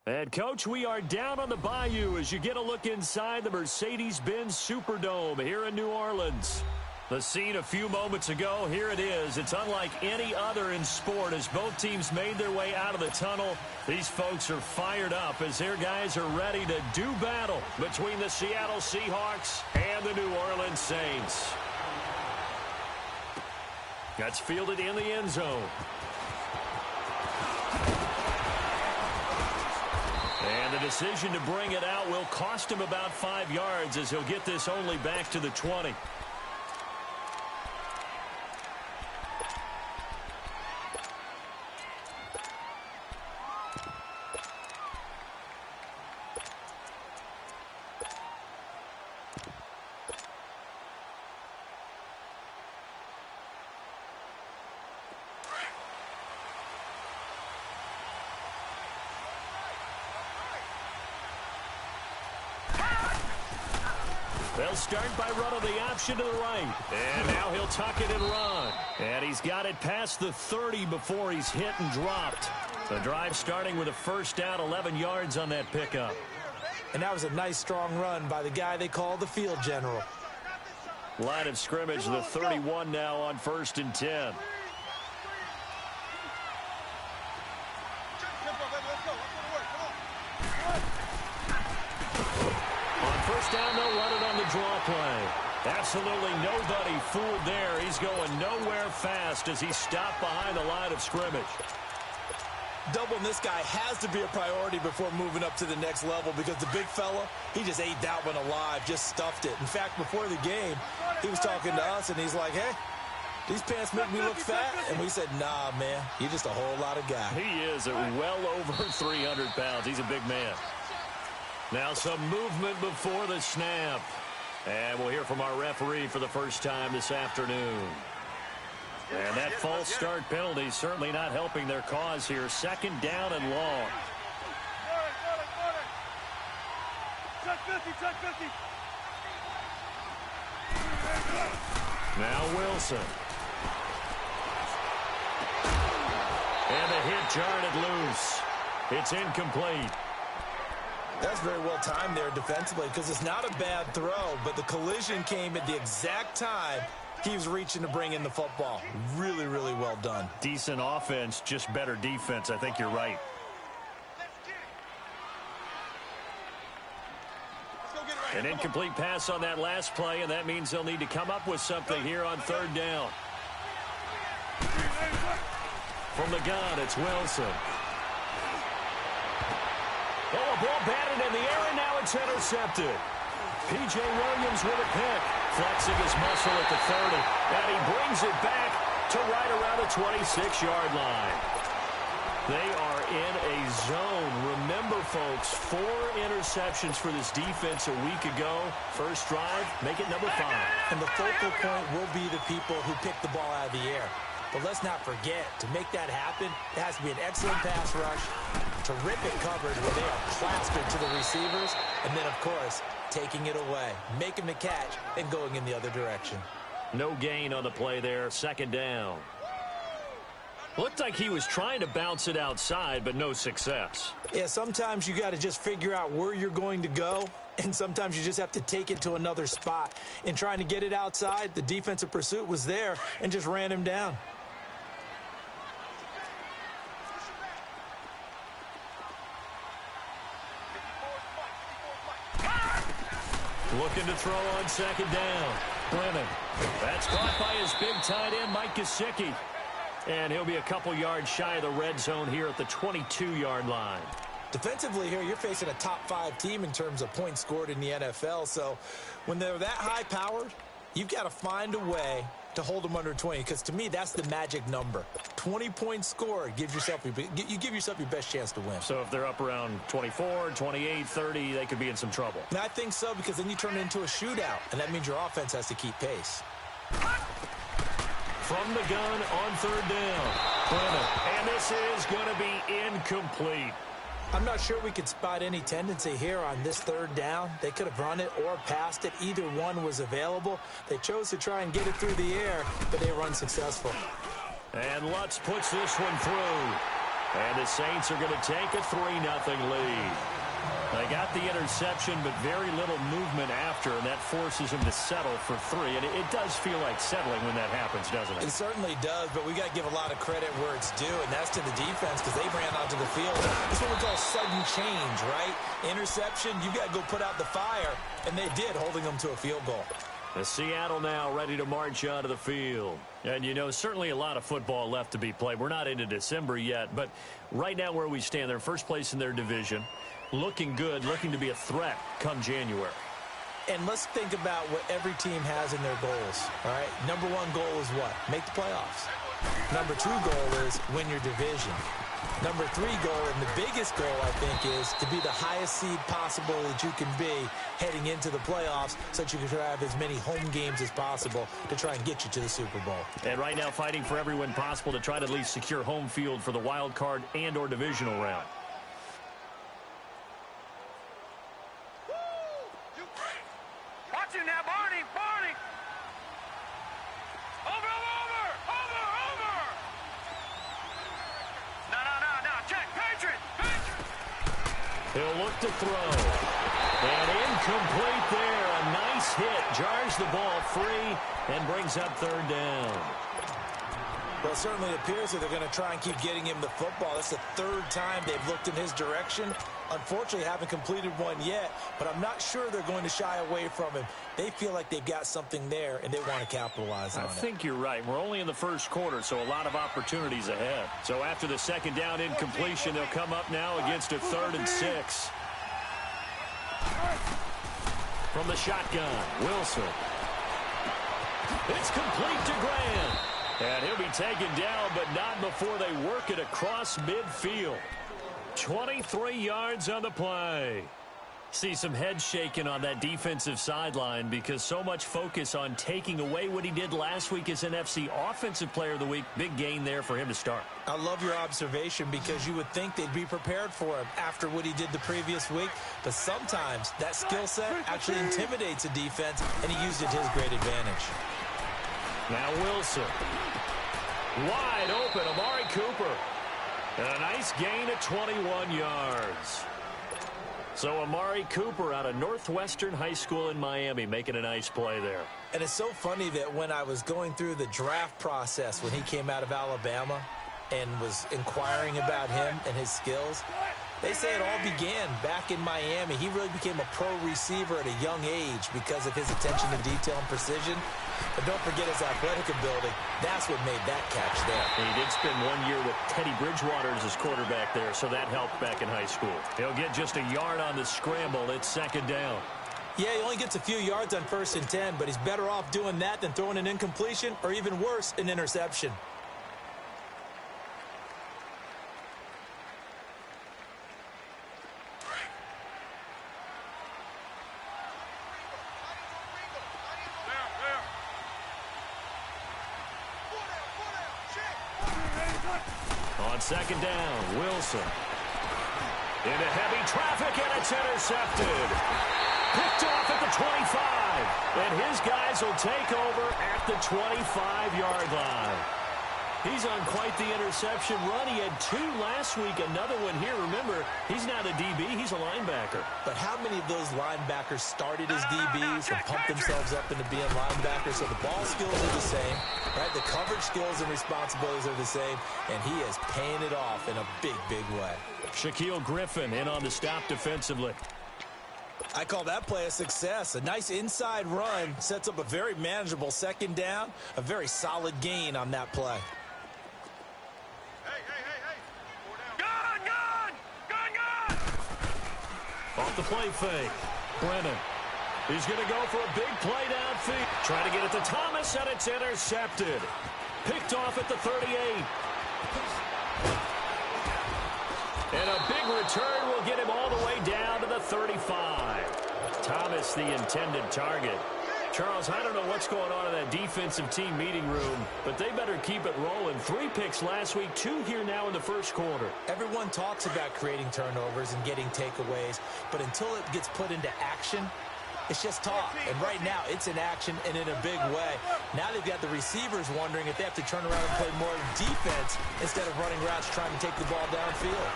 And, Coach, we are down on the Bayou as you get a look inside the Mercedes-Benz Superdome here in New Orleans. The scene a few moments ago, here it is. It's unlike any other in sport as both teams made their way out of the tunnel. These folks are fired up as their guys are ready to do battle between the Seattle Seahawks and the New Orleans Saints. That's fielded in the end zone. And the decision to bring it out will cost him about 5 yards as he'll get this only back to the 20. They'll start by running the option to the right. And now he'll tuck it and run. And he's got it past the 30 before he's hit and dropped. The drive starting with a first down, 11 yards on that pickup. And that was a nice, strong run by the guy they call the field general. Line of scrimmage, the 31 now on 1st and 10. First down, they'll run it on the draw play. Absolutely nobody fooled there. He's going nowhere fast as he's stopped behind the line of scrimmage. Doubling this guy has to be a priority before moving up to the next level because the big fella, he just ate that one alive, just stuffed it. In fact, before the game, he was talking to us, and he's like, hey, these pants make me look fat. And we said, nah, man, you're just a whole lot of guy. He is at well over 300 pounds. He's a big man. Now some movement before the snap. And we'll hear from our referee for the first time this afternoon. And that false start penalty certainly not helping their cause here. 2nd down and long. Now Wilson. And the hit jarred it loose. It's incomplete. That's very well timed there defensively because it's not a bad throw, but the collision came at the exact time he was reaching to bring in the football. Really, really well done. Decent offense, just better defense. I think you're right. An incomplete pass on that last play, and that means they'll need to come up with something here on 3rd down. From the gun, it's Wilson. Oh, a ball batted in the air, and now it's intercepted. P.J. Williams with a pick, flexing his muscle at the 30, and he brings it back to right around the 26-yard line. They are in a zone. Remember, folks, 4 interceptions for this defense a week ago. First drive, make it number 5. And the focal point will be the people who pick the ball out of the air. But let's not forget, to make that happen, it has to be an excellent pass rush, terrific coverage where they are plastered to the receivers, and then, of course, taking it away, making the catch, and going in the other direction. No gain on the play there, 2nd down. Looked like he was trying to bounce it outside, but no success. Yeah, sometimes you got to just figure out where you're going to go, and sometimes you just have to take it to another spot. In trying to get it outside, the defensive pursuit was there and just ran him down. Looking to throw on 2nd down. Brennan. That's caught by his big tight end, Mike Gesicki. And he'll be a couple yards shy of the red zone here at the 22-yard line. Defensively here, you're facing a top 5 team in terms of points scored in the NFL. So when they're that high-powered, you've got to find a way to hold them under 20, because to me, that's the magic number. 20 points scored, you give yourself your best chance to win. So if they're up around 24, 28, 30, they could be in some trouble. And I think so, because then you turn it into a shootout, and that means your offense has to keep pace. From the gun on 3rd down. Brennan. And this is going to be incomplete. I'm not sure we could spot any tendency here on this 3rd down. They could have run it or passed it. Either one was available. They chose to try and get it through the air, but they were unsuccessful. And Lutz puts this one through. And the Saints are going to take a 3-0 lead. They got the interception, but very little movement after, and that forces him to settle for 3. And it does feel like settling when that happens, doesn't it? It certainly does, but we got to give a lot of credit where it's due, and that's to the defense because they ran onto the field. This is what we call sudden change, right? Interception, you got to go put out the fire, and they did, holding them to a field goal. The Seattle now ready to march onto the field. And, you know, certainly a lot of football left to be played. We're not into December yet, but right now where we stand, they're first place in their division. Looking good, looking to be a threat come January. And let's think about what every team has in their goals, all right? Number 1 goal is what? Make the playoffs. Number 2 goal is win your division. Number 3 goal, and the biggest goal, I think, is to be the highest seed possible that you can be heading into the playoffs so that you can have as many home games as possible to try and get you to the Super Bowl. And right now fighting for every win possible to try to at least secure home field for the wild card and or divisional round. Watch it now, Barney! Barney! Over! No, check! Patriot! He'll look to throw. And incomplete there. A nice hit. Jars the ball free and brings up 3rd down. Well, it certainly appears that they're going to try and keep getting him the football. That's the 3rd time they've looked in his direction. Unfortunately, haven't completed one yet, but I'm not sure they're going to shy away from him. They feel like they've got something there, and they want to capitalize on it. I think you're right. We're only in the first quarter, so a lot of opportunities ahead. So after the 2nd down incompletion, they'll come up now against a 3rd and 6. From the shotgun, Wilson. It's complete to Graham. And he'll be taken down, but not before they work it across midfield. 23 yards on the play. See some head shaking on that defensive sideline because so much focus on taking away what he did last week as NFC Offensive Player of the Week. Big gain there for him to start. I love your observation because you would think they'd be prepared for him after what he did the previous week. But sometimes that skill set actually intimidates a defense, and he used it to his great advantage. Now Wilson. Wide open, Amari Cooper. And a nice gain of 21 yards. So Amari Cooper out of Northwestern High School in Miami making a nice play there. And it's so funny that when I was going through the draft process when he came out of Alabama and was inquiring about him and his skills, they say it all began back in Miami. He really became a pro receiver at a young age because of his attention to detail and precision. But don't forget his athletic ability. That's what made that catch there. He did spend 1 year with Teddy Bridgewater as his quarterback there, so that helped back in high school. He'll get just a yard on the scramble. It's 2nd down. Yeah, he only gets a few yards on 1st and 10, but he's better off doing that than throwing an incompletion or even worse, an interception. On 2nd down, Wilson. Into heavy traffic, and it's intercepted. Picked off at the 25. And his guys will take over at the 25-yard line. He's on quite the interception run. He had 2 last week, another one here. Remember, he's not a DB, he's a linebacker. But how many of those linebackers started as DBs and pumped themselves up into being linebackers? So the ball skills are the same, right? The coverage skills and responsibilities are the same, and he is paying it off in a big, big way. Shaquille Griffin in on the stop defensively. I call that play a success. A nice inside run sets up a very manageable 2nd down, a very solid gain on that play. Off the play fake. Brennan. He's going to go for a big play downfield. Trying to get it to Thomas, and it's intercepted. Picked off at the 38. And a big return will get him all the way down to the 35. Thomas, the intended target. Charles, I don't know what's going on in that defensive team meeting room, but they better keep it rolling. 3 picks last week, 2 here now in the first quarter. Everyone talks about creating turnovers and getting takeaways, but until it gets put into action, It's just talk, and right now it's in action and in a big way. Now they've got the receivers wondering if they have to turn around and play more defense instead of running routes trying to take the ball downfield.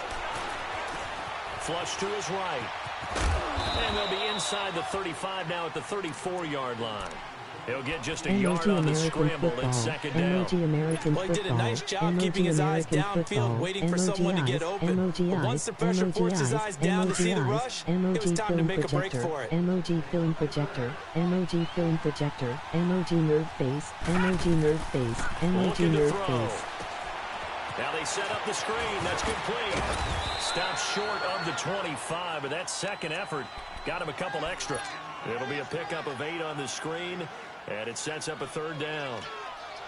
Flush to his right. And they'll be inside the 35 now at the 34-yard line. He'll get just a yard on the scramble and second down. Well, he did a nice job keeping his eyes downfield, waiting for someone to get open. But once the pressure forced his eyes down to see the rush, it was time to make a break for it. MOG film projector, MOG film projector, MOG nerve face, MOG nerve face, MOG nerve face. Now they set up the screen. That's complete. Stops short of the 25, but that second effort got him a couple extra. It'll be a pickup of 8 on the screen, and it sets up a third down.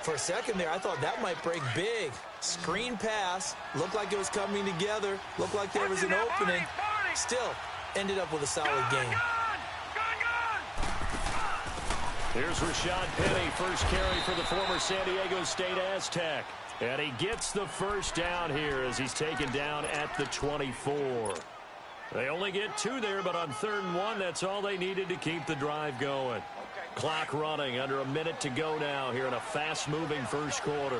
For a second there, I thought that might break big. Screen pass. Looked like it was coming together. Looked like there was an opening. Still, ended up with a solid game. Here's Rashad Penny, first carry for the former San Diego State Aztec. And he gets the first down here as he's taken down at the 24. They only get 2 there, but on 3rd and 1, that's all they needed to keep the drive going. Clock running, under a minute to go now here in a fast-moving first quarter.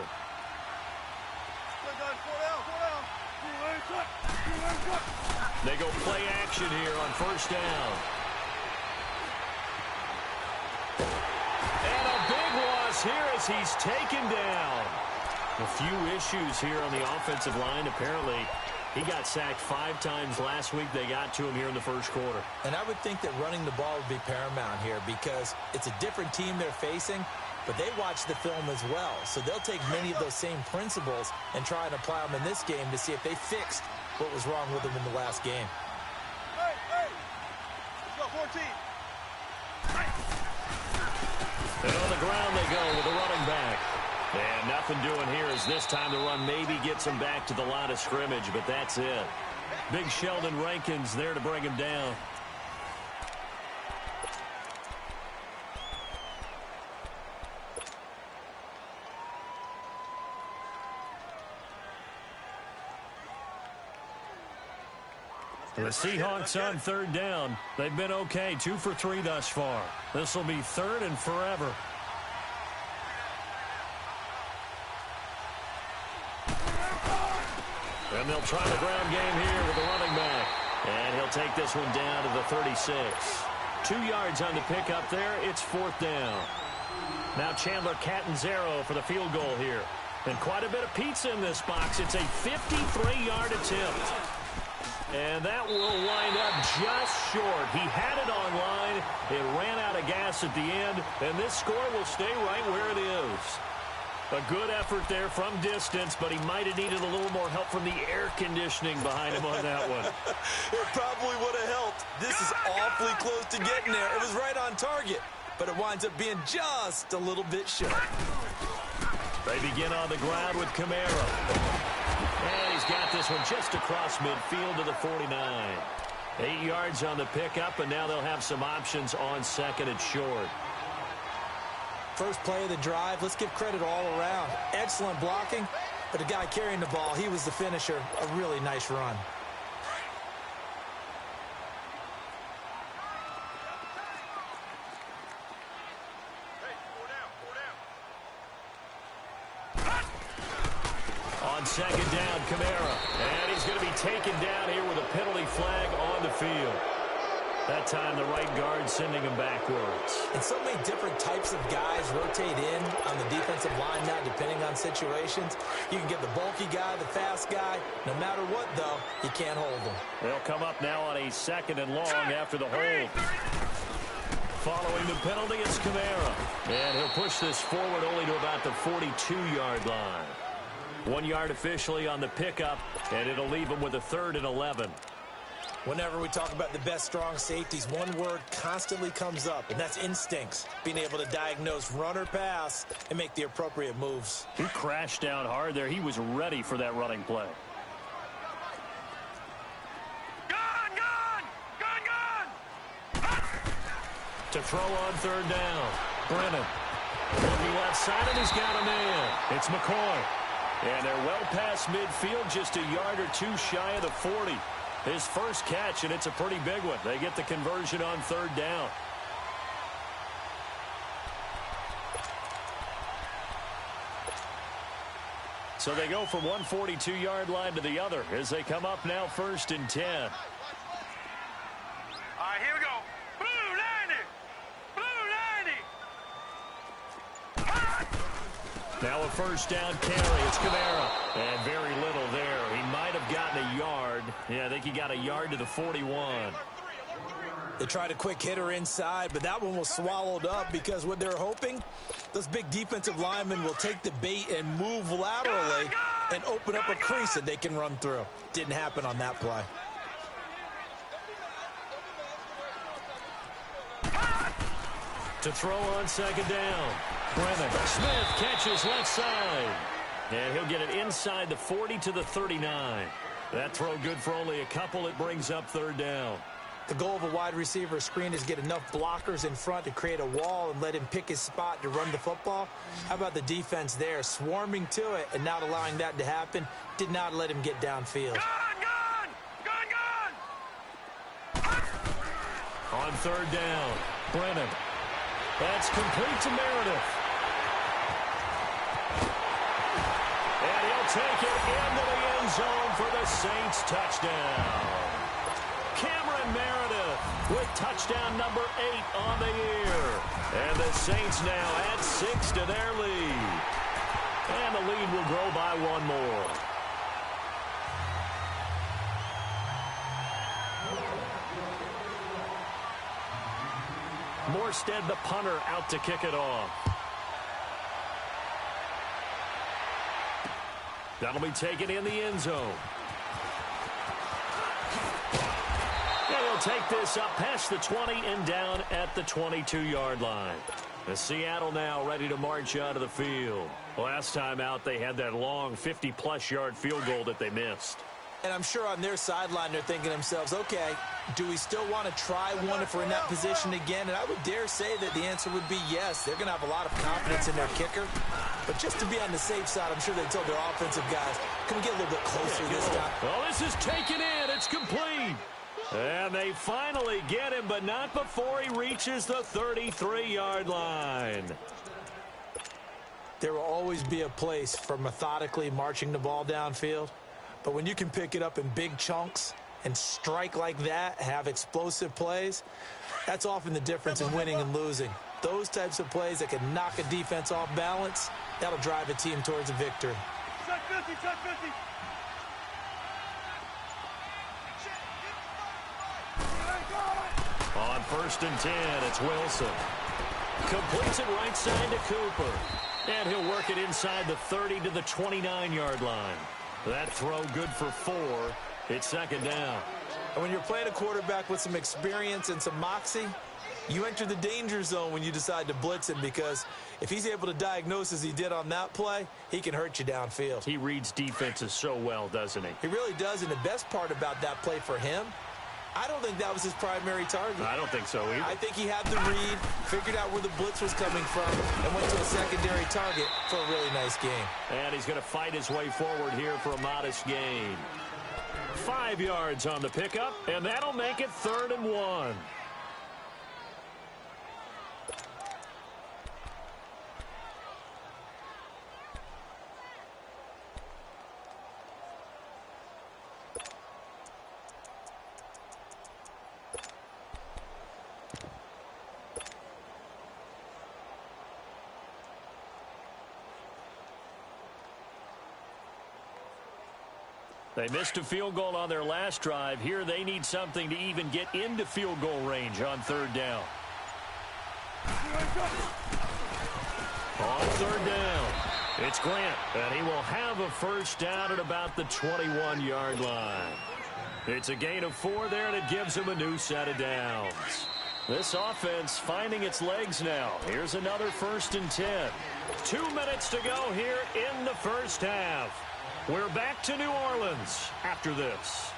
They go play action here on first down. And a big loss here as he's taken down. A few issues here on the offensive line. Apparently, he got sacked 5 times last week. They got to him here in the first quarter. And I would think that running the ball would be paramount here because it's a different team they're facing, but they watch the film as well. So they'll take many of those same principles and try and apply them in this game to see if they fixed what was wrong with them in the last game. Hey, let's go, 14. And on the ground they go with the running back. And nothing doing here as this time the run maybe gets him back to the line of scrimmage, but that's it. Big Sheldon Rankins there to bring him down. The Seahawks on 3rd down. They've been okay, 2 for 3 thus far. This will be 3rd and forever. And they'll try the ground game here with the running back. And he'll take this one down to the 36. 2 yards on the pickup there. It's 4th down. Now Chandler Catanzaro for the field goal here. And quite a bit of pizza in this box. It's a 53-yard attempt. And that will wind up just short. He had it on line. It ran out of gas at the end. And this score will stay right where it is. A good effort there from distance, but he might have needed a little more help from the air conditioning behind him on that one. It probably would have helped. This is awfully close to getting there. It was right on target, but it winds up being just a little bit short. They begin on the ground with Kamara. And he's got this one just across midfield to the 49. 8 yards on the pickup, and now they'll have some options on 2nd and short. First play of the drive, let's give credit all around. Excellent blocking, but the guy carrying the ball, he was the finisher. A really nice run. On 2nd down, Kamara. And he's going to be taken down here with a penalty flag on the field. That time, the right guard sending him backwards. And so many different types of guys rotate in on the defensive line now, depending on situations. You can get the bulky guy, the fast guy. No matter what, though, you can't hold them. They'll come up now on a 2nd and long after the hold. Following the penalty, it's Kamara. And he'll push this forward only to about the 42-yard line. 1 yard officially on the pickup, and it'll leave him with a 3rd and 11. Whenever we talk about the best strong safeties, one word constantly comes up, and that's instincts. Being able to diagnose run or pass and make the appropriate moves. He crashed down hard there. He was ready for that running play. To throw on 3rd down. Brennan. Looking left side, and he's got a man. It's McCoy. And they're well past midfield, just a yard or 2 shy of the 40. His first catch, and it's a pretty big one. They get the conversion on 3rd down. So they go from one 42-yard line to the other as they come up now 1st and 10. All right, here we go. Blue 90. Blue 90. Now a 1st down carry. It's Kamara. And very little there. He might have gotten a yard. Yeah, I think he got a yard to the 41. They tried a quick hitter inside, but that one was swallowed up because what they're hoping, those big defensive linemen will take the bait and move laterally and open up a crease that they can run through. Didn't happen on that play. To throw on 2nd down. Brennan. Smith catches left side. And he'll get it inside the 40 to the 39. That throw good for only a couple. It brings up 3rd down. The goal of a wide receiver screen is get enough blockers in front to create a wall and let him pick his spot to run the football. How about the defense there, swarming to it and not allowing that to happen? Did not let him get downfield. On 3rd down, Brennan. That's complete to Meredith. And he'll take it into the end zone for the Saints touchdown. Cameron Meredith with touchdown number 8 on the year. And the Saints now add 6 to their lead. And the lead will grow by 1 more. Morstead, the punter, out to kick it off. That'll be taken in the end zone. And he'll take this up past the 20 and down at the 22-yard line. The Seattle now ready to march out of the field. Last time out, they had that long 50-plus yard field goal that they missed. And I'm sure on their sideline they're thinking to themselves, okay, do we still want to try one if we're in that position again? And I would dare say that the answer would be yes. They're going to have a lot of confidence in their kicker. But just to be on the safe side, I'm sure they told their offensive guys, can we get a little bit closer this time? Well, this is taken in. It's complete. And they finally get him, but not before he reaches the 33-yard line. There will always be a place for methodically marching the ball downfield. But when you can pick it up in big chunks and strike like that, have explosive plays, that's often the difference in winning and losing. Those types of plays that can knock a defense off balance, that'll drive a team towards a victory. Check 50, check 50. On 1st and 10, it's Wilson. Completes it right side to Cooper. And he'll work it inside the 30 to the 29-yard line. That throw good for 4. It's 2nd down. And when you're playing a quarterback with some experience and some moxie, you enter the danger zone when you decide to blitz him, because if he's able to diagnose as he did on that play, he can hurt you downfield. He reads defenses so well, doesn't he? He really does, and the best part about that play for him, I don't think that was his primary target. I don't think so either. I think he had the read, figured out where the blitz was coming from, and went to a secondary target for a really nice game. And he's going to fight his way forward here for a modest gain. 5 yards on the pickup, and that'll make it 3rd and 1. They missed a field goal on their last drive. Here they need something to even get into field goal range on 3rd down. On 3rd down, it's Grant, and he will have a 1st down at about the 21-yard line. It's a gain of 4 there, and it gives him a new set of downs. This offense finding its legs now. Here's another 1st and 10. 2 minutes to go here in the first half. We're back to New Orleans after this.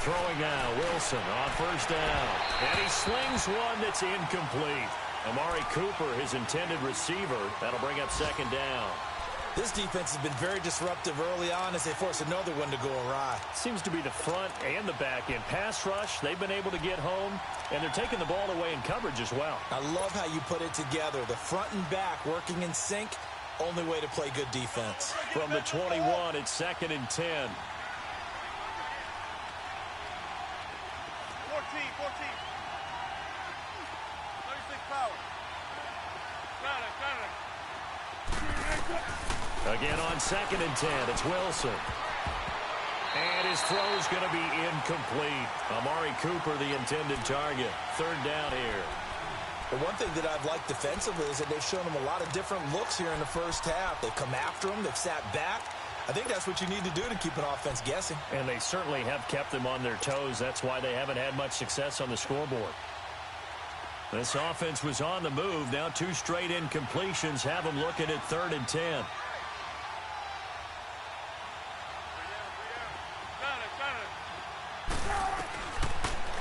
Throwing now, Wilson on 1st down. And he slings one that's incomplete. Amari Cooper, his intended receiver. That'll bring up 2nd down. This defense has been very disruptive early on as they force another one to go awry. Seems to be the front and the back end. Pass rush, they've been able to get home, and they're taking the ball away in coverage as well. I love how you put it together. The front and back working in sync, only way to play good defense. From the 21, it's 2nd and 10. 14. 36 power. Got it. Again on 2nd and 10, it's Wilson. And his throw's going to be incomplete. Amari Cooper, the intended target. 3rd down here. The one thing that I've liked defensively is that they've shown them a lot of different looks here in the first half. They've come after them. They've sat back. I think that's what you need to do to keep an offense guessing. And they certainly have kept them on their toes. That's why they haven't had much success on the scoreboard. This offense was on the move. Now 2 straight incompletions have them looking at 3rd and 10.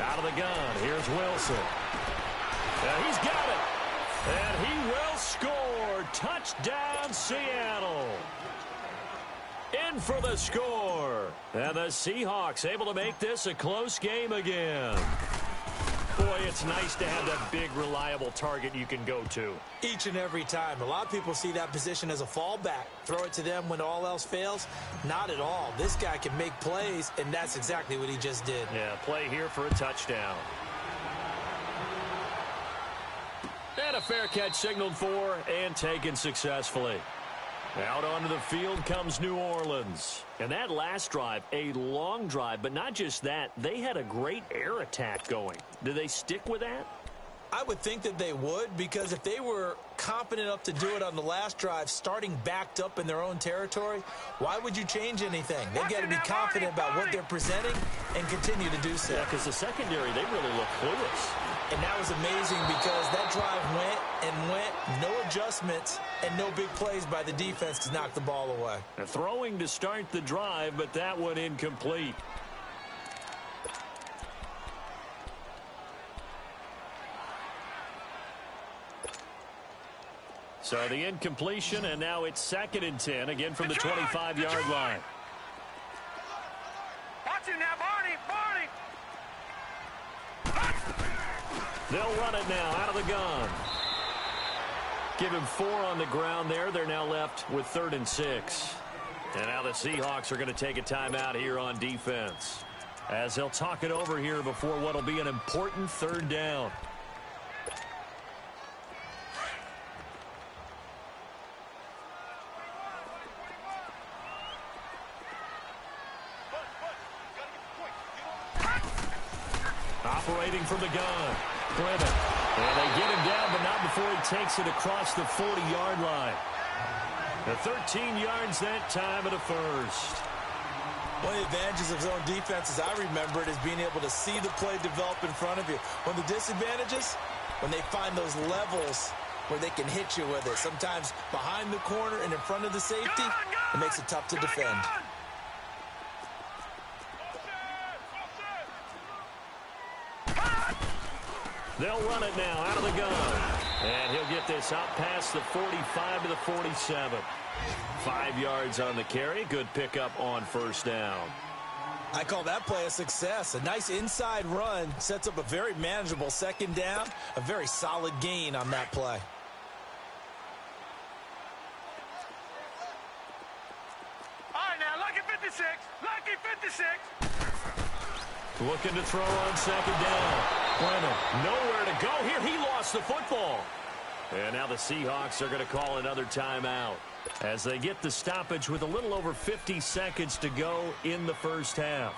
Out of the gun, here's Wilson. And he's got it. And he will score. Touchdown, Seattle. In for the score. And the Seahawks able to make this a close game again. Boy, it's nice to have that big, reliable target you can go to. Each and every time. A lot of people see that position as a fallback. Throw it to them when all else fails. Not at all. This guy can make plays, and that's exactly what he just did. Yeah, play here for a touchdown. And a fair catch signaled for and taken successfully. Out onto the field comes New Orleans. And that last drive, a long drive, but not just that. They had a great air attack going. Do they stick with that? I would think that they would, because if they were confident enough to do it on the last drive, starting backed up in their own territory, why would you change anything? They've got to be confident about what they're presenting and continue to do so. Yeah, because the secondary, they really look clueless. And that was amazing because that drive went, no adjustments, and no big plays by the defense to knock the ball away. Throwing to start the drive, but that one incomplete. So the incompletion, and now it's 2nd and 10, again from the 25-yard line. Watch it now, Barney. They'll run it now out of the gun. Give him 4 on the ground there. They're now left with 3rd and 6. And now the Seahawks are going to take a timeout here on defense, as they'll talk it over here before what will be an important 3rd down. Operating from the gun, Clement. And they get him down, but not before he takes it across the 40-yard line. The 13 yards that time at a first. One of the advantages of zone defense, as I remember it, is being able to see the play develop in front of you. One of the disadvantages, when they find those levels where they can hit you with it. Sometimes behind the corner and in front of the safety, it makes it tough to defend. They'll run it now out of the gun. And he'll get this out past the 45 to the 47. 5 yards on the carry. Good pickup on 1st down. I call that play a success. A nice inside run sets up a very manageable 2nd down. A very solid gain on that play. All right, now, lucky 56. Lucky 56. Looking to throw on 2nd down. Clement, nowhere to go here. He lost the football. And now the Seahawks are going to call another timeout as they get the stoppage with a little over 50 seconds to go in the first half.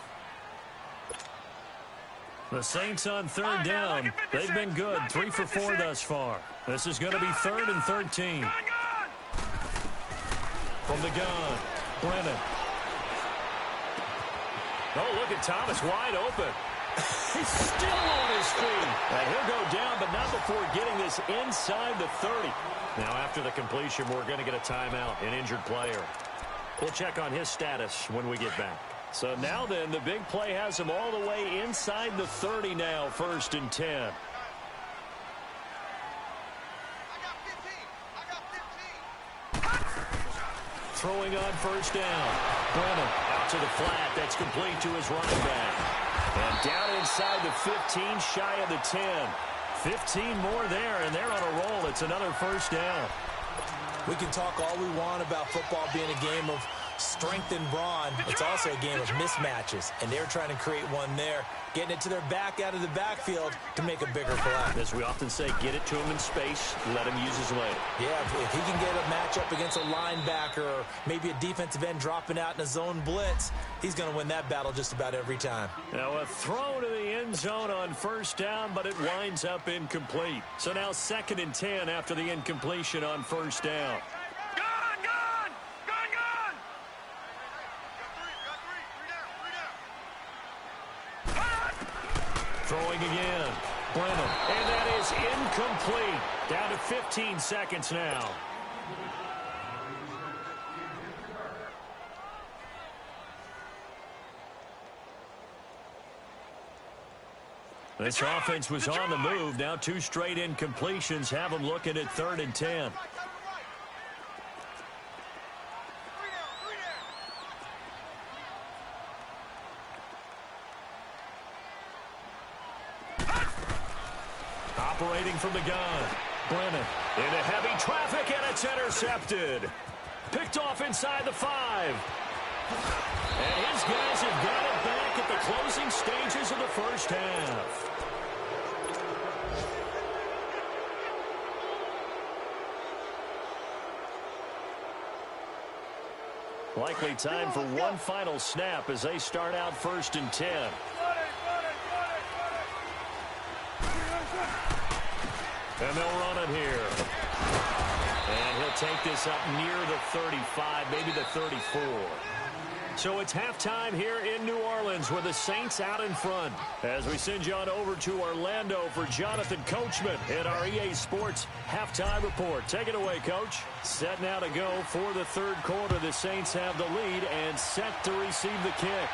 The Saints on 3rd down. They've been good. 3 for 4 thus far. This is going to be 3rd and 13. From the gun, Brennan. Oh, look at Thomas wide open. He's still on his feet. And he'll go down, but not before getting this inside the 30. Now, after the completion, we're going to get a timeout, an injured player. We'll check on his status when we get back. So now then, the big play has him all the way inside the 30 now, 1st and 10. throwing on first down. Brennan out to the flat. That's complete to his running back. And down inside the 15, shy of the 10. 15 more there, and they're on a roll. It's another first down. We can talk all we want about football being a game of strength and brawn. It's also a game of mismatches, and they're trying to create one there, getting it to their back out of the backfield to make a bigger play. As we often say, get it to him in space, let him use his leg. Yeah, if he can get a matchup against a linebacker or maybe a defensive end dropping out in a zone blitz, he's going to win that battle just about every time. Now a throw to the end zone on first down, but it winds up incomplete. So now 2nd and 10 after the incompletion on first down. Throwing again. Brennan. And that is incomplete. Down to 15 seconds now. This offense was on the move. Now 2 straight incompletions have them looking at 3rd and 10. Operating from the gun. Brennan into heavy traffic, and it's intercepted. Picked off inside the 5. And his guys have got it back at the closing stages of the first half. Likely time for one final snap as they start out 1st and 10. And they'll run it here. And he'll take this up near the 35, maybe the 34. So it's halftime here in New Orleans with the Saints out in front. As we send you on over to Orlando for Jonathan Coachman at our EA Sports Halftime Report. Take it away, Coach. Set now to go for the 3rd quarter. The Saints have the lead and set to receive the kick.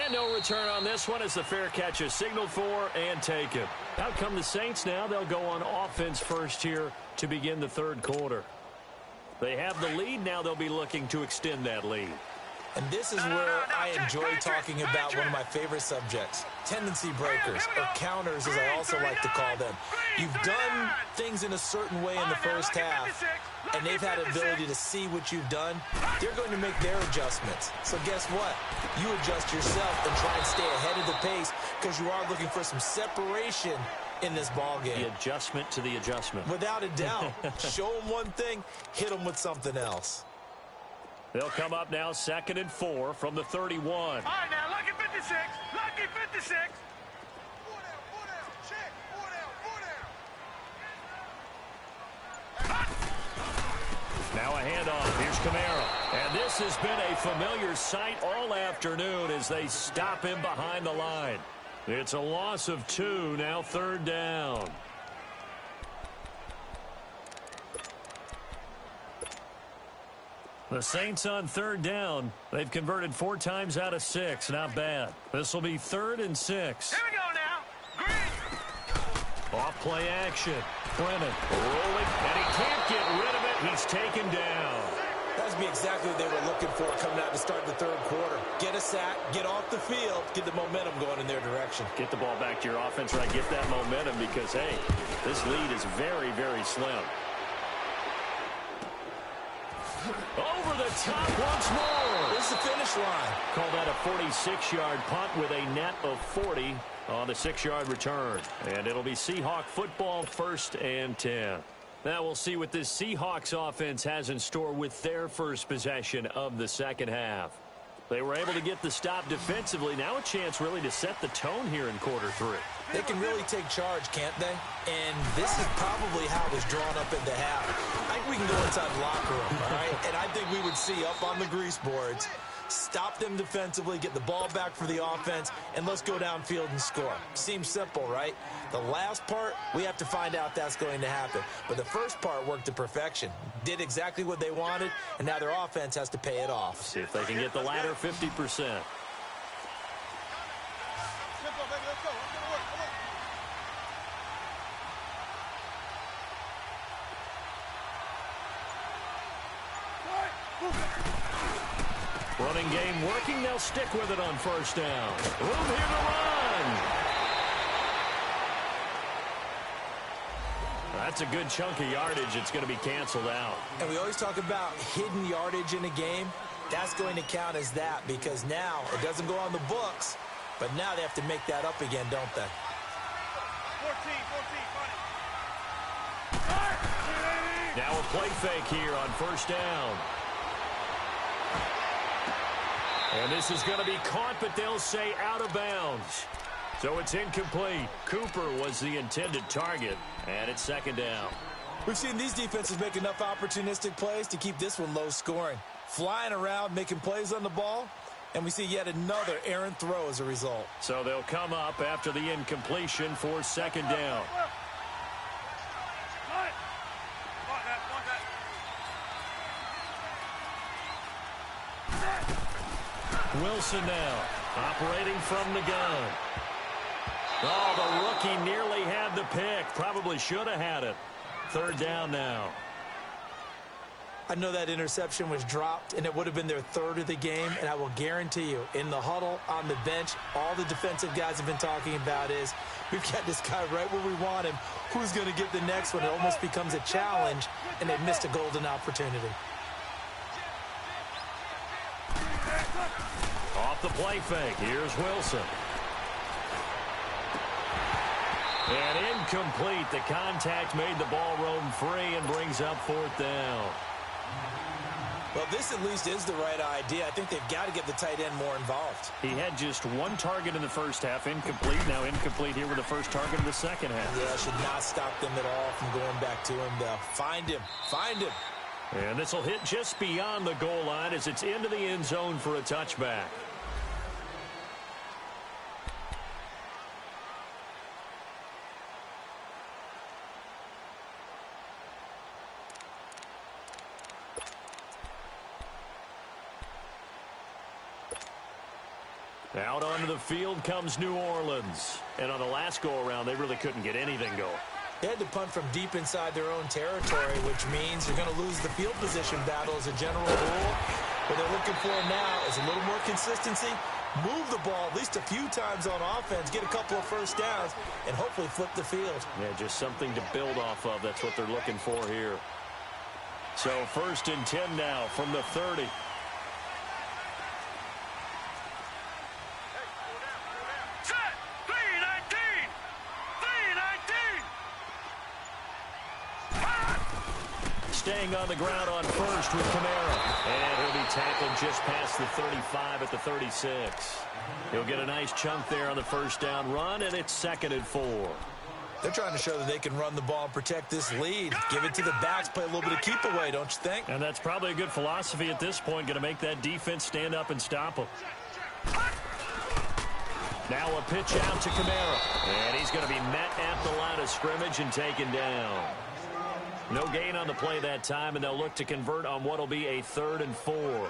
And no return on this one as the fair catch is signaled for and taken. Out come the Saints now. They'll go on offense first here to begin the 3rd quarter. They have the lead. Now they'll be looking to extend that lead. And this is where I enjoy talking about one of my favorite subjects, tendency breakers, or counters as I also like to call them. You've done things in a certain way in the first half, and they've had an ability to see what you've done. They're going to make their adjustments. So guess what? You adjust yourself and try and stay ahead of the pace because you are looking for some separation in this ball game. The adjustment to the adjustment. Without a doubt. Show them one thing, hit them with something else. They'll come up now 2nd and 4 from the 31. All right, now, lucky 56. Lucky 56. Now a handoff. Here's Kamara. And this has been a familiar sight all afternoon as they stop him behind the line. It's a loss of 2, now 3rd down. The Saints on 3rd down. They've converted 4 times out of 6. Not bad. This will be 3rd and 6. Here we go now. Green. Off play action. Brennan rolling, and he can't get rid of it. He's taken down. That would be exactly what they were looking for coming out to start the 3rd quarter. Get a sack, get off the field, get the momentum going in their direction. Get the ball back to your offense, right? Get that momentum because, hey, this lead is very, very slim. Over the top once more. This is the finish line. Call that a 46-yard punt with a net of 40 on the 6-yard return. And it'll be Seahawk football 1st and 10. Now we'll see what this Seahawks offense has in store with their first possession of the 2nd half. They were able to get the stop defensively. Now a chance really to set the tone here in quarter 3. They can really take charge, can't they? And this is probably how it was drawn up in the half. I think we can go inside the locker room, all right? And I think we would see up on the grease boards, stop them defensively, get the ball back for the offense, and let's go downfield and score. Seems simple, right? The last part, we have to find out if that's going to happen. But the first part worked to perfection. Did exactly what they wanted, and now their offense has to pay it off. See if they can get the latter 50%. Running game working. They'll stick with it on first down. Room here to run. That's a good chunk of yardage. It's going to be canceled out. And we always talk about hidden yardage in a game. That's going to count as that because now it doesn't go on the books, but now they have to make that up again, don't they? 14, Now a play fake here on first down. And this is going to be caught, but they'll say out of bounds. So it's incomplete. Cooper was the intended target, and it's second down. We've seen these defenses make enough opportunistic plays to keep this one low scoring. Flying around, making plays on the ball, and we see yet another errant throw as a result. So they'll come up after the incompletion for second down. Wilson now, operating from the gun. Oh, the rookie nearly had the pick. Probably should have had it. Third down now. I know that interception was dropped, and it would have been their third of the game, and I will guarantee you, in the huddle, on the bench, all the defensive guys have been talking about is, we've got this guy right where we want him. Who's going to get the next one? It almost becomes a challenge, and they've missed a golden opportunity. Off the play fake, here's Wilson. And incomplete. The contact made the ball roam free and brings up fourth down. Well, this at least is the right idea. I think they've got to get the tight end more involved. He had just one target in the first half, incomplete. Now incomplete here with the first target in the second half. Yeah, should not stop them at all from going back to him, though. Find him. Find him. And this will hit just beyond the goal line as it's into the end zone for a touchback. Out onto the field comes New Orleans. And on the last go-around, they really couldn't get anything going. They had to punt from deep inside their own territory, which means you're going to lose the field position battle as a general rule. What they're looking for now is a little more consistency, move the ball at least a few times on offense, get a couple of first downs, and hopefully flip the field. Yeah, just something to build off of. That's what they're looking for here. So 1st and 10 now from the 30. Staying on the ground on first with Kamara. And he'll be tackled just past the 35 at the 36. He'll get a nice chunk there on the first down run, and it's 2nd and 4. They're trying to show that they can run the ball and protect this lead. Give it to the backs, play a little bit of keep away, don't you think? And that's probably a good philosophy at this point, going to make that defense stand up and stop them. Now a pitch out to Kamara. And he's going to be met at the line of scrimmage and taken down. No gain on the play that time, and they'll look to convert on what will be a 3rd and 4.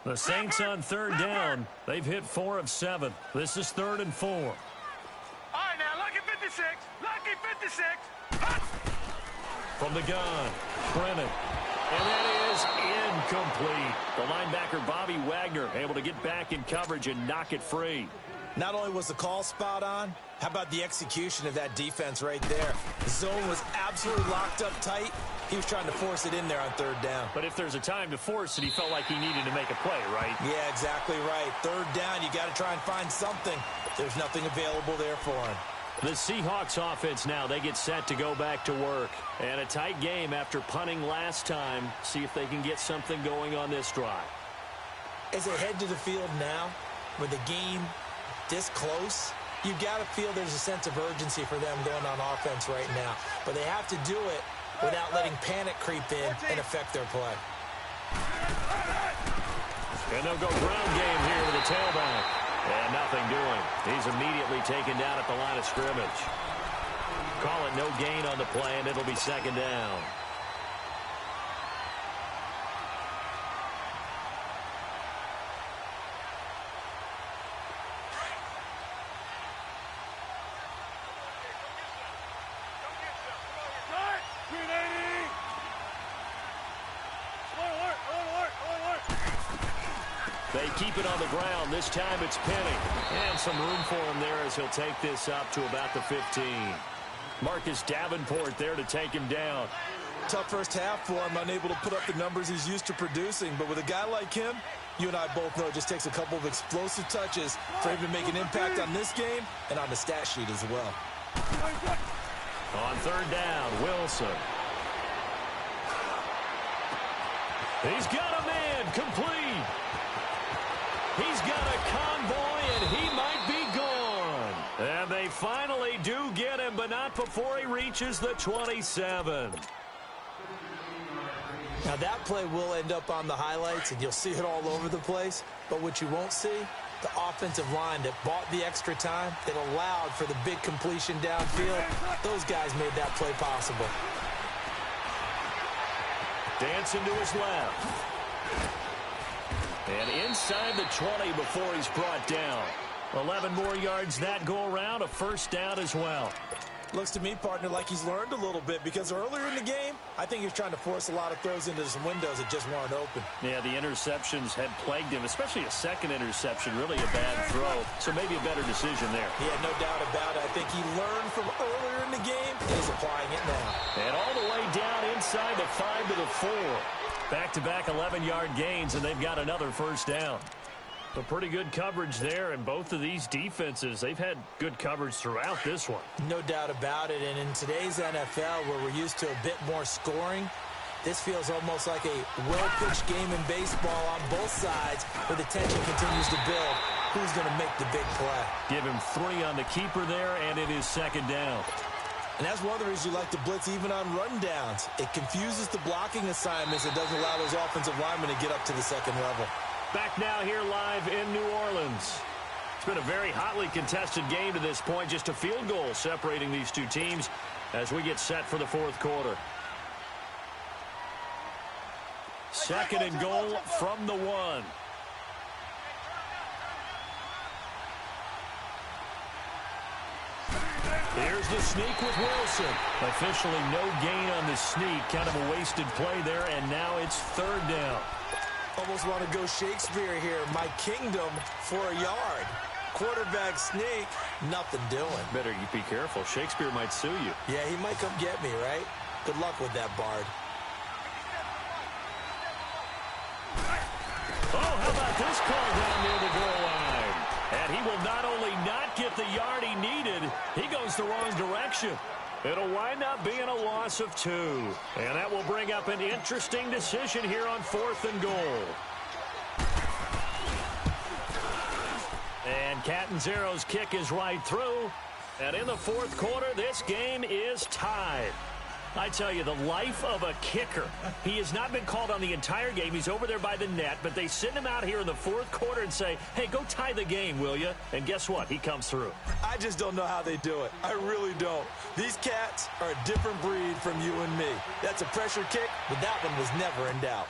The Saints on 3rd down. They've hit 4 of 7. This is 3rd and 4. All right, now, lucky 56. Lucky 56. From the gun, Brennan. And that is incomplete. The linebacker, Bobby Wagner, able to get back in coverage and knock it free. Not only was the call spot on, how about the execution of that defense right there? The zone was absolutely locked up tight. He was trying to force it in there on 3rd down. But if there's a time to force it, he felt like he needed to make a play, right? Yeah, exactly right. 3rd down, you got to try and find something. There's nothing available there for him. The Seahawks offense now, they get set to go back to work. And a tight game after punting last time. See if they can get something going on this drive. As they head to the field now, with the game this close, you've got to feel there's a sense of urgency for them going on offense right now. But they have to do it without letting panic creep in and affect their play. And they'll go ground game here with the tailback. And nothing doing. He's immediately taken down at the line of scrimmage. Call it no gain on the play, and it'll be 2nd down. They keep it on the ground. This time it's Penny. And some room for him there as he'll take this up to about the 15. Marcus Davenport there to take him down. Tough first half for him, unable to put up the numbers he's used to producing. But with a guy like him, you and I both know it just takes a couple of explosive touches for him to make an impact on this game and on the stat sheet as well. On third down, Wilson. He's got a man complete. He's got a convoy, and he might be gone. And they finally do get him, but not before he reaches the 27. Now that play will end up on the highlights, and you'll see it all over the place. But what you won't see, the offensive line that bought the extra time, that allowed for the big completion downfield, those guys made that play possible. Dancing to his left. And inside the 20 before he's brought down. 11 more yards that go around, a first down as well. Looks to me, partner, like he's learned a little bit, because earlier in the game, I think he was trying to force a lot of throws into some windows that just weren't open. Yeah, the interceptions had plagued him, especially a second interception, really a bad throw. So maybe a better decision there. Yeah, no doubt about it. I think he learned from earlier in the game and is applying it now. And all the way down inside the 5 to the 4. Back-to-back 11-yard gains, and they've got another first down. So pretty good coverage there, and both of these defenses, they've had good coverage throughout this one. No doubt about it, and in today's NFL, where we're used to a bit more scoring, this feels almost like a well-pitched game in baseball on both sides, where the tension continues to build. Who's going to make the big play? Give him 3 on the keeper there, and it is second down. And that's one of the reasons you like to blitz even on rundowns. It confuses the blocking assignments. It doesn't allow those offensive linemen to get up to the second level. Back now here live in New Orleans. It's been a very hotly contested game to this point. Just a field goal separating these two teams as we get set for the fourth quarter. Second and goal from the 1. Here's the sneak with Wilson. Officially no gain on the sneak. Kind of a wasted play there, and now it's third down. Almost want to go Shakespeare here. My kingdom for a yard. Quarterback sneak, nothing doing. Better you be careful. Shakespeare might sue you. Yeah, he might come get me, right? Good luck with that, Bard. Oh, how about this call down near the goal line? And he will not only not get the yard he needed, he goes the wrong direction. It'll wind up being a loss of 2. And that will bring up an interesting decision here on 4th and goal. And Catanzaro's kick is right through. And in the fourth quarter, this game is tied. I tell you, the life of a kicker. He has not been called on the entire game. He's over there by the net, but they send him out here in the fourth quarter and say, hey, go tie the game, will you? And guess what? He comes through. I just don't know how they do it. I really don't. These cats are a different breed from you and me. That's a pressure kick, but that one was never in doubt.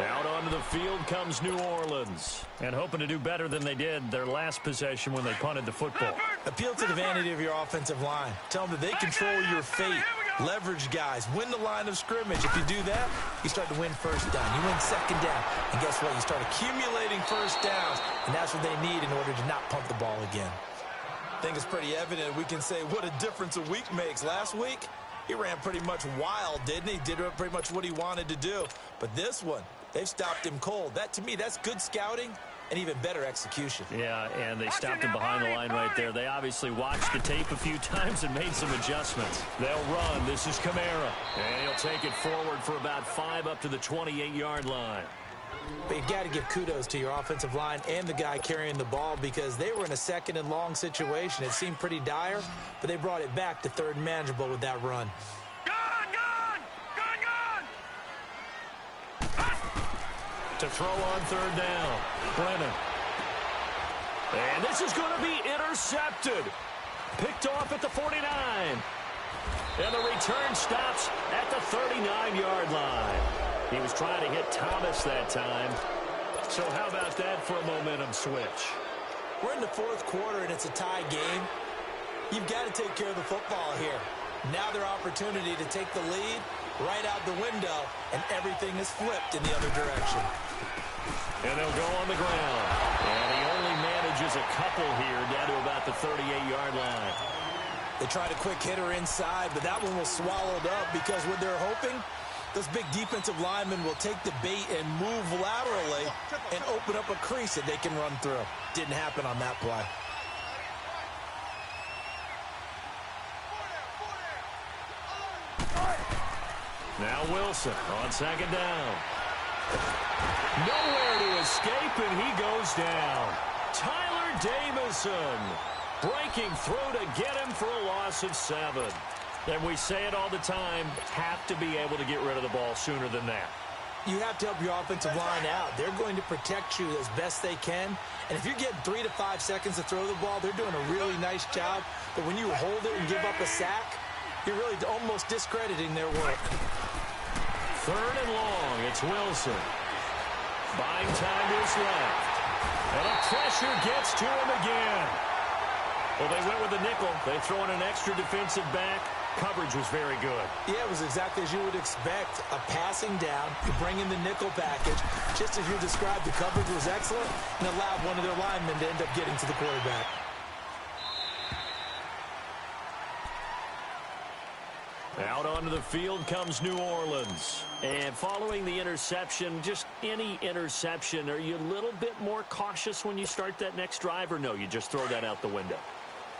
Out onto the field comes New Orleans. And hoping to do better than they did their last possession when they punted the football. Appeal to the vanity of your offensive line. Tell them that they control your fate. Leverage guys. Win the line of scrimmage. If you do that, you start to win first down. You win second down. And guess what? You start accumulating first downs. And that's what they need in order to not punt the ball again. I think it's pretty evident. We can say what a difference a week makes. Last week, he ran pretty much wild, didn't he? Did pretty much what he wanted to do. But this one, they've stopped him cold. That, to me, that's good scouting and even better execution. Yeah, and they stopped him behind the line right there. They obviously watched the tape a few times and made some adjustments. They'll run. This is Kamara. And he'll take it forward for about 5 up to the 28-yard line. But you've got to give kudos to your offensive line and the guy carrying the ball, because they were in a second and long situation. It seemed pretty dire, but they brought it back to third and manageable with that run. To throw on third down, Brennan. And this is going to be intercepted. Picked off at the 49. And the return stops at the 39-yard line. He was trying to hit Thomas that time. So how about that for a momentum switch? We're in the fourth quarter, and it's a tie game. You've got to take care of the football here. Now their opportunity to take the lead right out the window, and everything is flipped in the other direction. And they'll go on the ground. And he only manages a couple here down to about the 38-yard line. They tried a quick hitter inside, but that one was swallowed up because what they're hoping, those big defensive linemen will take the bait and move laterally and open up a crease that they can run through. Didn't happen on that play. Now Wilson on second down. Nowhere to escape, and he goes down. Tyler Jamison breaking through to get him for a loss of 7. And we say it all the time, have to be able to get rid of the ball sooner than that. You have to help your offensive line out. They're going to protect you as best they can. And if you're getting 3 to 5 seconds to throw the ball, they're doing a really nice job. But when you hold it and give up a sack, you're really almost discrediting their work. 3rd and long, it's Wilson. Buying time to his left. And a pressure gets to him again. Well, they went with the nickel. They throw in an extra defensive back. Coverage was very good. Yeah, it was exactly as you would expect. A passing down, you bring in the nickel package. Just as you described, the coverage was excellent and allowed one of their linemen to end up getting to the quarterback. Out onto the field comes New Orleans. And following the interception, just any interception, are you a little bit more cautious when you start that next drive, or no, you just throw that out the window?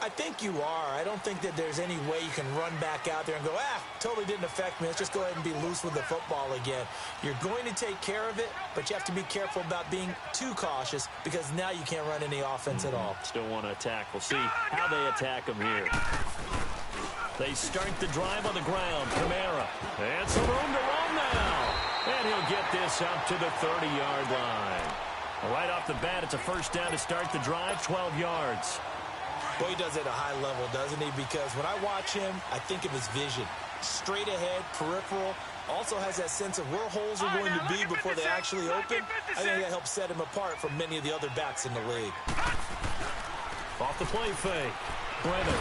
I think you are. I don't think that there's any way you can run back out there and go, totally didn't affect me. Let's just go ahead and be loose with the football again. You're going to take care of it, but you have to be careful about being too cautious because now you can't run any offense at all. Still want to attack. We'll see how they attack them here. They start the drive on the ground. Kamara. And some room to run now. And he'll get this up to the 30-yard line. Right off the bat, it's a first down to start the drive, 12 yards. Boy, he does it at a high level, doesn't he? Because when I watch him, I think of his vision. Straight ahead, peripheral. Also has that sense of where holes are going to be before they actually open. I think that helps set him apart from many of the other backs in the league. Off the play fake. Brennan.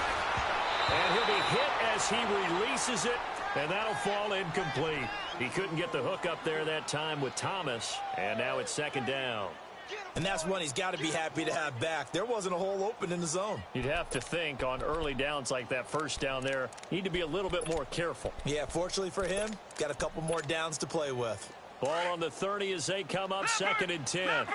And he'll be hit as he releases it, and that'll fall incomplete. He couldn't get the hook up there that time with Thomas, and now it's second down. And that's one he's got to be happy to have back. There wasn't a hole open in the zone. You'd have to think on early downs like that first down there, need to be a little bit more careful. Yeah, fortunately for him, got a couple more downs to play with. Ball on the 30 as they come up, second and 10.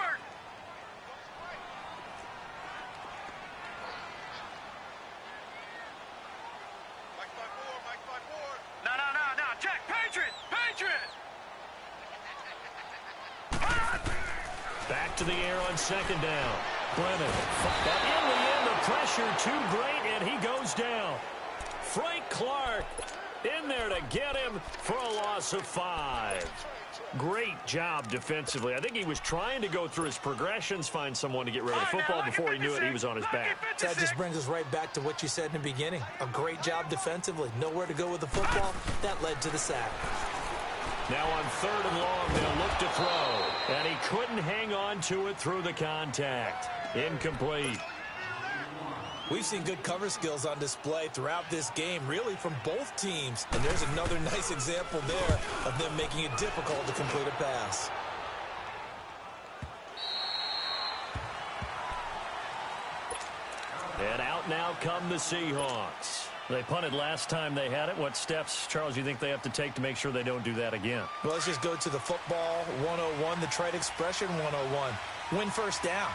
Back to the air on second down. Brennan. But in the end, the pressure too great, and he goes down. Frank Clark in there to get him for a loss of 5. Great job defensively. I think he was trying to go through his progressions, find someone to get rid of the football. Before he knew it, he was on his back. That just brings us right back to what you said in the beginning. A great job defensively. Nowhere to go with the football. That led to the sack. Now on 3rd and long, they'll look to throw. And he couldn't hang on to it through the contact. Incomplete. We've seen good cover skills on display throughout this game, really from both teams. And there's another nice example there of them making it difficult to complete a pass. And out now come the Seahawks. They punted last time they had it. What steps, Charles, do you think they have to take to make sure they don't do that again? Well, let's just go to the football 101, the trade expression 101. Win first down.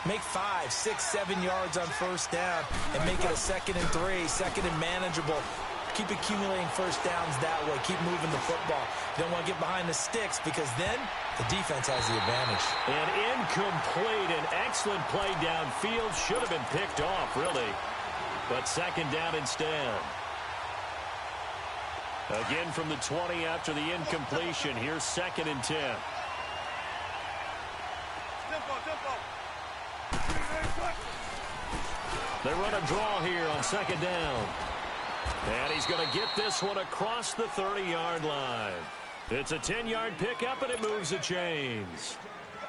Make 5, 6, 7 yards on first down and make it a 2nd and 3, 2nd and manageable. Keep accumulating first downs that way. Keep moving the football. You don't want to get behind the sticks because then the defense has the advantage. And incomplete. An excellent play downfield. Should have been picked off, really. But second down instead. Again from the 20 after the incompletion. Here's 2nd and 10. They run a draw here on second down. And he's going to get this one across the 30-yard line. It's a 10-yard pickup, and it moves the chains.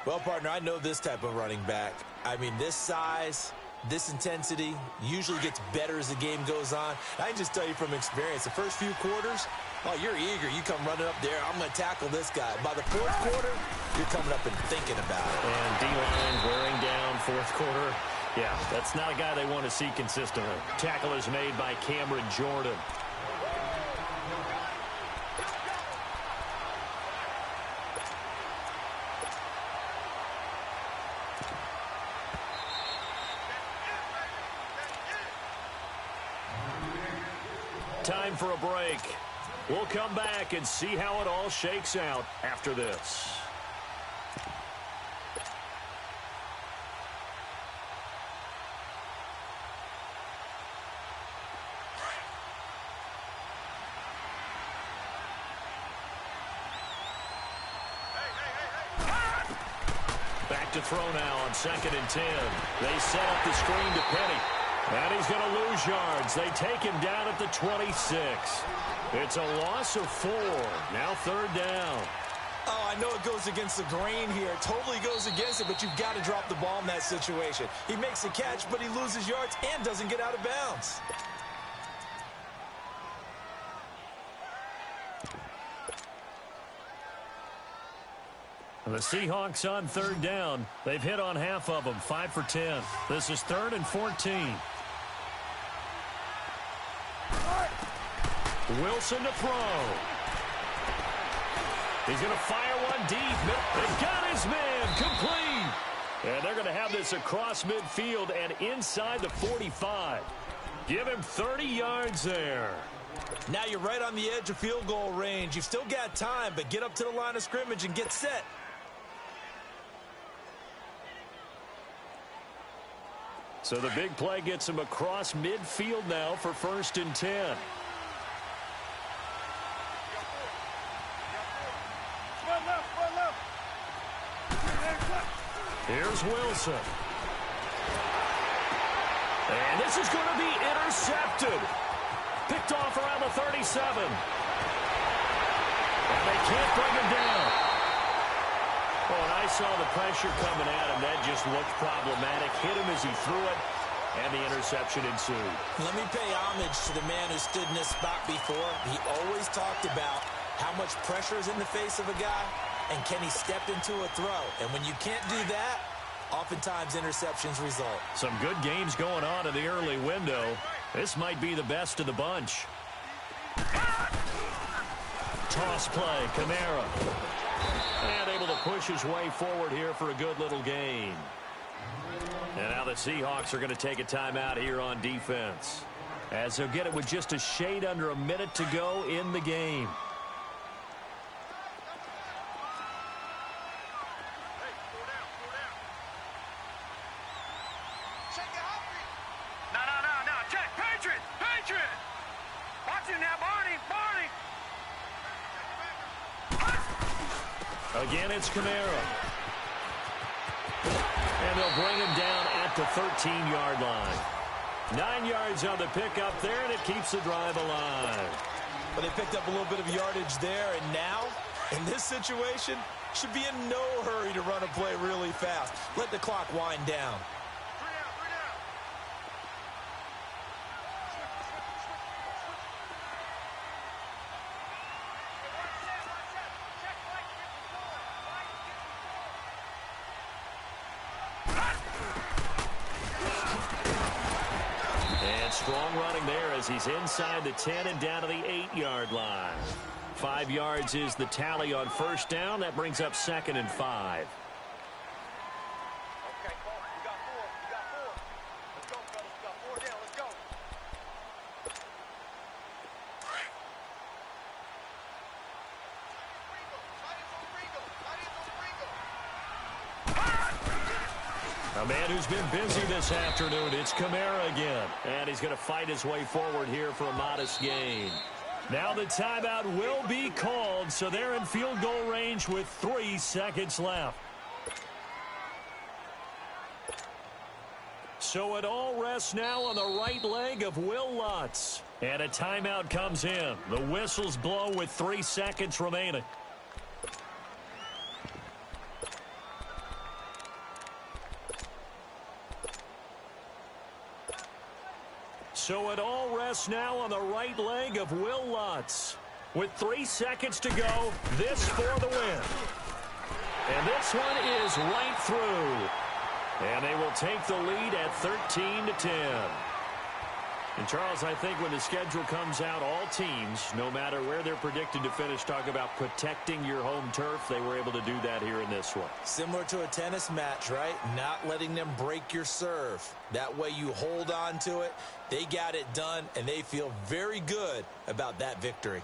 Well, partner, I know this type of running back. I mean, this size, this intensity usually gets better as the game goes on. I can just tell you from experience, the first few quarters, Oh, you're eager. You come running up there. I'm going to tackle this guy. By the fourth quarter, you're coming up and thinking about it. And D-line wearing down fourth quarter. Yeah, that's not a guy they want to see consistently. Tackle is made by Cameron Jordan. Time for a break. We'll come back and see how it all shakes out after this. Back to throw now on 2nd and 10. They set up the screen to Penny. And he's going to lose yards. They take him down at the 26. It's a loss of 4. Now 3rd down. Oh, I know it goes against the grain here. It totally goes against it, but you've got to drop the ball in that situation. He makes a catch, but he loses yards and doesn't get out of bounds. The Seahawks on 3rd down. They've hit on half of them, 5 for 10. This is 3rd and 14. Wilson to throw. He's going to fire one deep. They got his man complete. And they're going to have this across midfield and inside the 45. Give him 30 yards there. Now you're right on the edge of field goal range. You've still got time, but get up to the line of scrimmage and get set. So the big play gets him across midfield now for 1st and 10. Here's Wilson. And this is going to be intercepted. Picked off around the 37. And they can't bring him down. Oh, and I saw the pressure coming at him. That just looked problematic. Hit him as he threw it, and the interception ensued. Let me pay homage to the man who stood in this spot before. He always talked about how much pressure is in the face of a guy, and can he step into a throw? And when you can't do that, oftentimes interceptions result. Some good games going on in the early window. This might be the best of the bunch. Toss play, Kamara. And able to push his way forward here for a good little gain. And now the Seahawks are going to take a timeout here on defense, as they'll get it with just a shade under a minute to go in the game. No. Check. Patriot. Watch it now, Barney. Again, it's Kamara. And they'll bring him down at the 13-yard line. 9 yards on the pickup there, and it keeps the drive alive. But they picked up a little bit of yardage there, and now, in this situation, should be in no hurry to run a play really fast. Let the clock wind down. Strong running there as he's inside the 10 and down to the 8-yard line. 5 yards is the tally on 1st down. That brings up 2nd and 5. Okay, Paul, you got 4. Let's go, fellas. We got 4 down. Let's go. A man who's been busy this afternoon. It's Kamara again. And he's going to fight his way forward here for a modest gain. Now the timeout will be called, so they're in field goal range with 3 seconds left. So it all rests now on the right leg of Will Lutz. And a timeout comes in. The whistles blow with 3 seconds remaining. So it all rests now on the right leg of Will Lutz. With 3 seconds to go, this for the win. And this one is right through. And they will take the lead at 13-10. And, Charles, I think when the schedule comes out, all teams, no matter where they're predicted to finish, talk about protecting your home turf. They were able to do that here in this one. Similar to a tennis match, right? Not letting them break your serve. That way you hold on to it. They got it done, and they feel very good about that victory.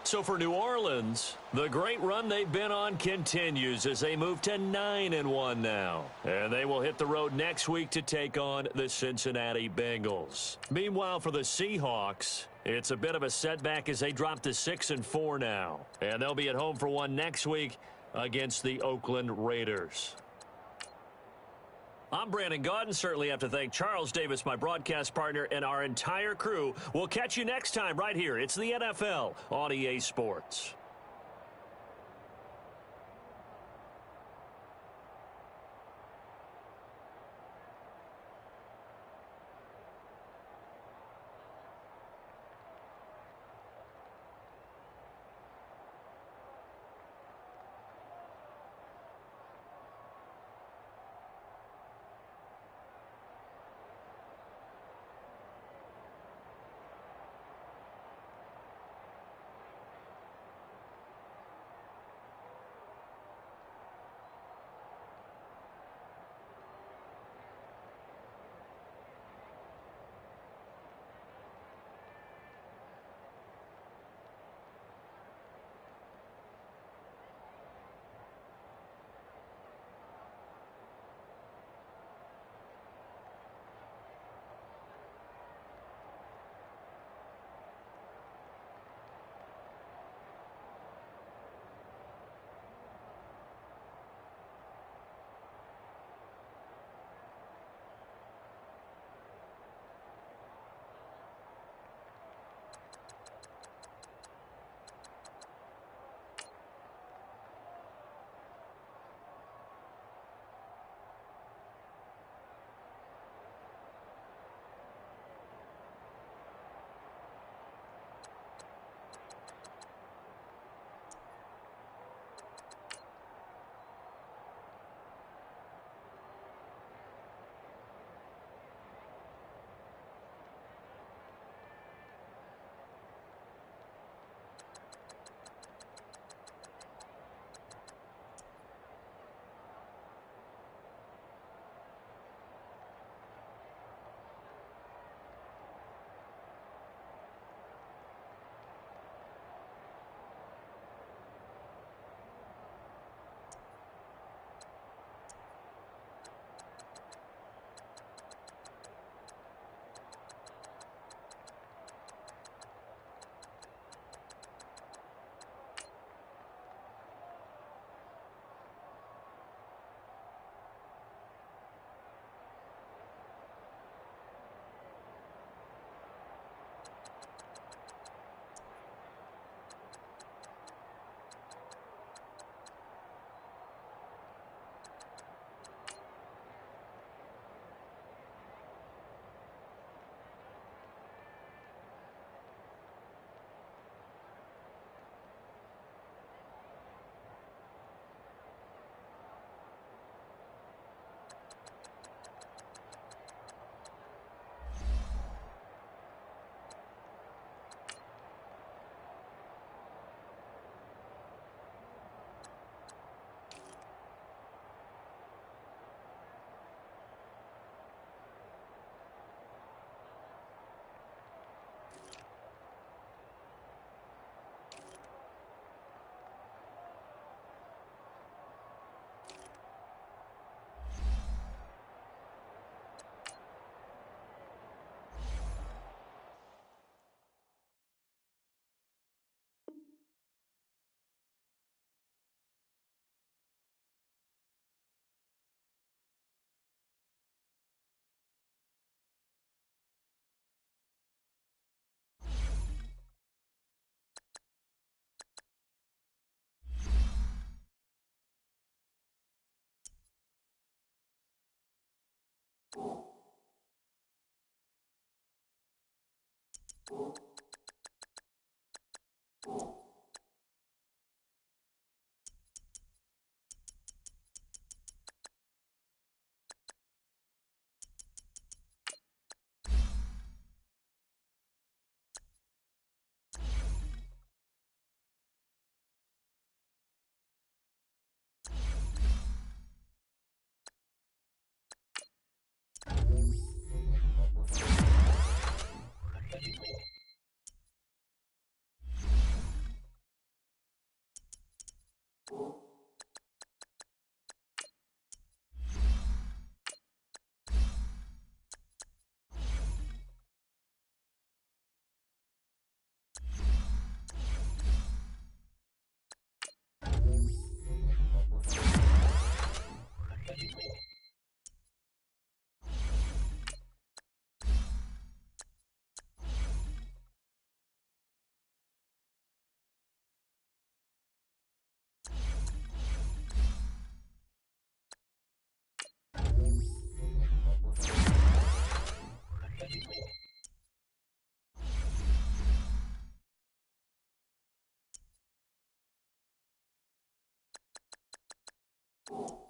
So for New Orleans, the great run they've been on continues as they move to 9-1 now. And they will hit the road next week to take on the Cincinnati Bengals. Meanwhile, for the Seahawks, it's a bit of a setback as they drop to 6-4 now. And they'll be at home for one next week against the Oakland Raiders. I'm Brandon Gaudin. Certainly have to thank Charles Davis, my broadcast partner, and our entire crew. We'll catch you next time right here. It's the NFL on EA Sports. it.